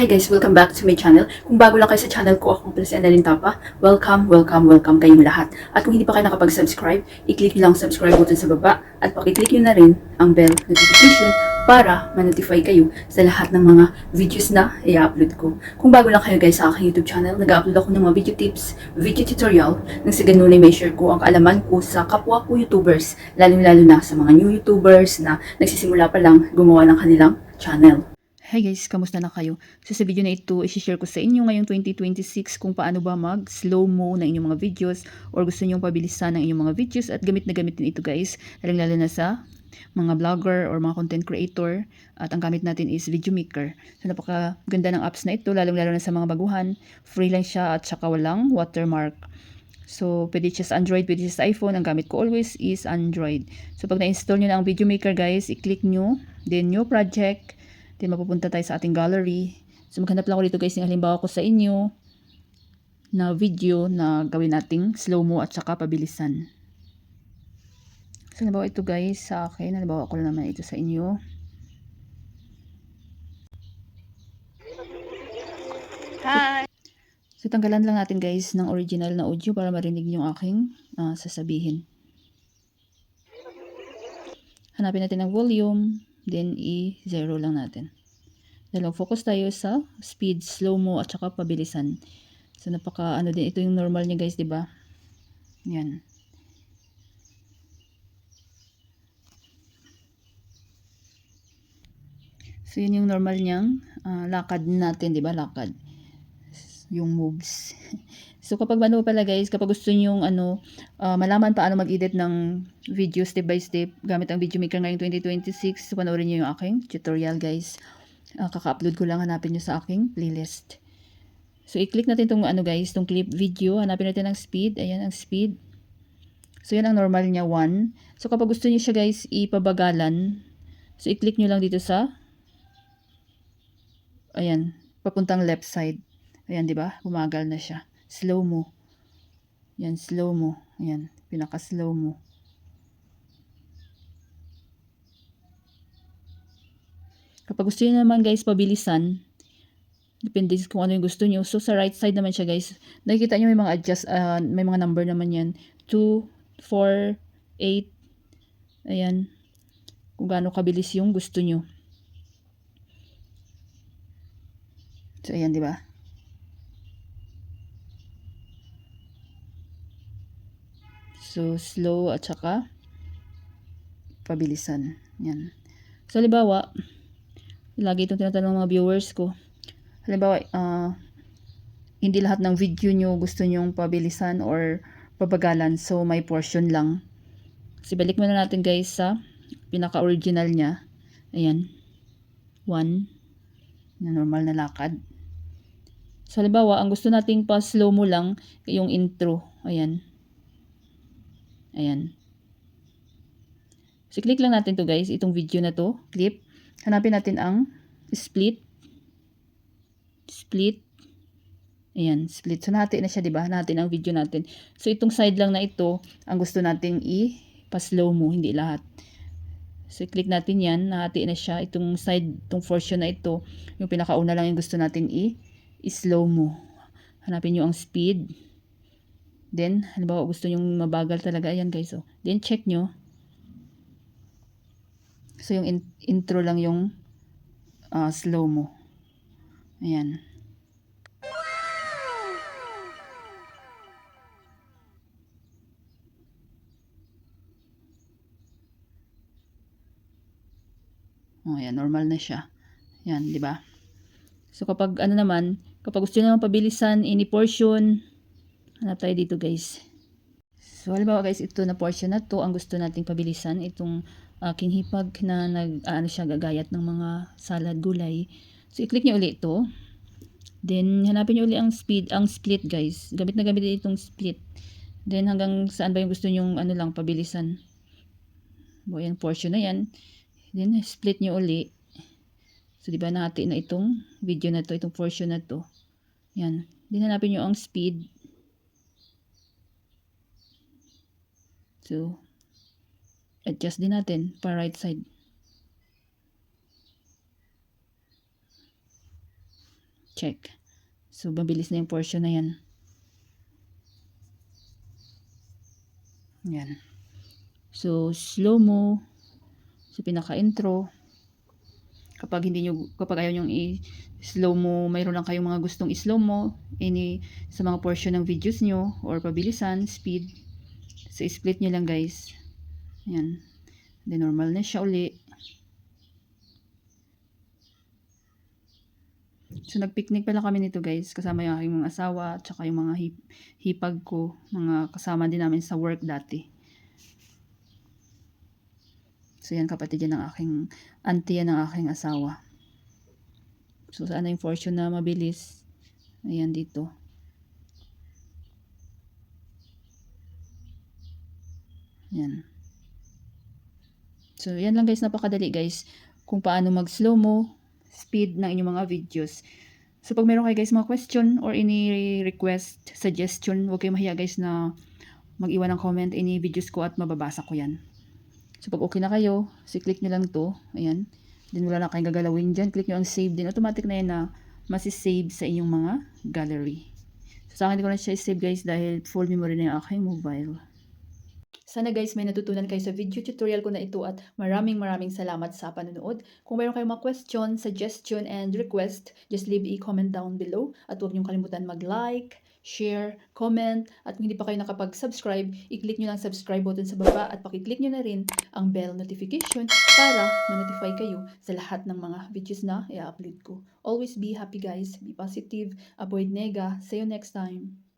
Hi guys, welcome back to my channel. Kung bago lang kayo sa channel ko, ako pala si Annalyn Tapa. Welcome, welcome, welcome kayong lahat. At kung hindi pa kayo nakapag-subscribe, i-click nyo lang ang subscribe button sa baba at pakiclick nyo na rin ang bell notification para ma-notify kayo sa lahat ng mga videos na i-upload ko. Kung bago lang kayo guys sa aking YouTube channel, nag-upload ako ng mga video tips, video tutorial, nang sa ganun ay may share ko ang kaalaman ko sa kapwa ko YouTubers, lalong-lalo na sa mga new YouTubers na nagsisimula pa lang gumawa ng kanilang channel. Hi guys, kamusta na kayo? So sa video na ito, i-share ko sa inyo ngayong 2026 kung paano ba mag-slow-mo ng inyong mga videos or gusto nyong pabilisan ng inyong mga videos at gamit na gamit din ito guys, lalo na sa mga vlogger or mga content creator at ang gamit natin is Video Maker. So napakaganda ng apps na ito, lalo na sa mga baguhan, free lang siya at saka walang watermark. So, pwede siya sa Android, pwede siya sa iPhone. Ang gamit ko always is Android. So, pag na-install nyo na ang Video Maker guys, i-click nyo, then New Project, then mapupunta tayo sa ating gallery. So, maghanap lang ako dito guys, yung halimbawa ko sa inyo na video na gawin nating slow-mo at saka pabilisan. So, halimbawa ito guys sa akin, halimbawa ko lang naman ito sa inyo. Hi! So, tanggalan lang natin guys ng original na audio para marinig yung aking sasabihin. Hanapin natin ang volume, then i-zero lang natin. Dahil focus tayo sa speed, slow-mo at saka pabilisan. So, napaka ano din, ito yung normal niya guys, di ba? Yan. So, yun yung normal niyang lakad natin, di ba? Lakad. Yung moves. So, kapag ano pala guys, kapag gusto nyo malaman paano mag-edit ng video step by step gamit ang Video Maker ngayong 2026, so, panoorin nyo yung aking tutorial guys. Kaka-upload ko lang, hanapin nyo sa aking playlist. So, i-click natin itong guys, itong clip video. Hanapin natin ang speed. Ayan, ang speed. So, yan ang normal niya, 1. So, kapag gusto niyo siya guys, ipabagalan. So, i-click nyo lang dito sa ayan, papuntang left side. Ayan, di ba? Bumagal na siya. Slow mo. Yan, slow mo. Ayan, pinaka-slow mo. Kapag gusto niyo naman guys, pabilisan, depende kung ano yung gusto niyo. So, sa right side naman siya guys. Nakikita niyo may mga adjust, may mga number naman yan. 2, 4, 8. Ayan. Kung gaano kabilis yung gusto niyo. So, ayan, di ba? So, slow at saka pabilisan. Yan. So, halimbawa, lagi itong tinatanong ng mga viewers ko. Halimbawa, hindi lahat ng video nyo gusto nyong pabilisan or pabagalan. So, may portion lang. So, balik muna natin guys sa pinaka-original niya. Ayan. 1. Na normal na lakad. So, halimbawa, ang gusto nating pa-slow mo lang, yung intro. Ayan. Ayan. So, click lang natin to guys, itong video na to, clip. Hanapin natin ang split. Split. Ayan, split. So, nahati na siya, diba? Nahati na ang video natin. So, itong side lang na ito, ang gusto nating i-pa-slow mo, hindi lahat. So, click natin yan, nahati na siya. Itong side, itong portion na ito, yung pinakauna lang yung gusto natin i-slow mo. Hanapin nyo ang speed. Then, halimbawa gusto nyo mabagal talaga, ayan guys. Oh. Then, check nyo. So, yung intro lang yung slow mo. Ayan. Oh, ayan, normal na siya. Ayan, di ba? So, kapag kapag gusto nyo naman pabilisan, any portion, hanap tayo dito guys. So, halimbawa guys, ito na portion na to, ang gusto nating pabilisan, itong aking hipag na siya, gagayat ng mga salad, gulay. So, i-click nyo ulit ito. Then, hanapin nyo ulit ang speed, ang split guys. Gamit na gamit itong split. Then, hanggang saan ba yung gusto nyong lang, pabilisan. So, yan, portion na yan. Then, split nyo ulit. So, di ba nahati na itong video na to, itong portion na to. Yan. Then, hanapin nyo ang speed. So, adjust din natin para right side. check. So, mabilis na yung portion na yan. Yan. So, slow-mo. So, pinaka-intro. Kapag ayaw nyo i-slow mo, mayroon lang kayong mga gustong i-slow mo, sa mga portion ng videos nyo, or pabilisan, speed. So, split nyo lang guys. Yan. Then, normal na siya uli. So, nagpicnic pala kami nito guys, kasama yung aking mga asawa, tsaka yung mga hipag ko, mga kasama din namin sa work dati. So, yan kapatid yan ng aking, auntie yan ng aking asawa. So, saan na yung portion na mabilis? Ayan dito. Yan. So, yan lang guys, napakadali guys, kung paano mag-slow mo, speed ng inyong mga videos. So, pag meron kayo guys mga question or any request, suggestion, huwag kayo mahiya guys na mag-iwan ng comment any videos ko at mababasa ko yan. So, pag okay na kayo, click nyo lang to. Ayan. Then, wala na kayong gagalawin dyan. Click nyo ang save din. Automatic na yan na masisave sa inyong mga gallery. So, sa akin, hindi ko na siya save guys dahil full memory na yung aking mobile. Sana guys may natutunan kayo sa video tutorial ko na ito at maraming salamat sa panonood. Kung mayroon kayong mga question, suggestion, and request, just leave a comment down below. At huwag niyong kalimutan mag-like, share, comment, at kung hindi pa kayo nakapag-subscribe, i-click nyo lang subscribe button sa baba at pakiclick nyo na rin ang bell notification para ma-notify kayo sa lahat ng mga videos na i-upload ko. Always be happy guys, be positive, avoid nega. See you next time.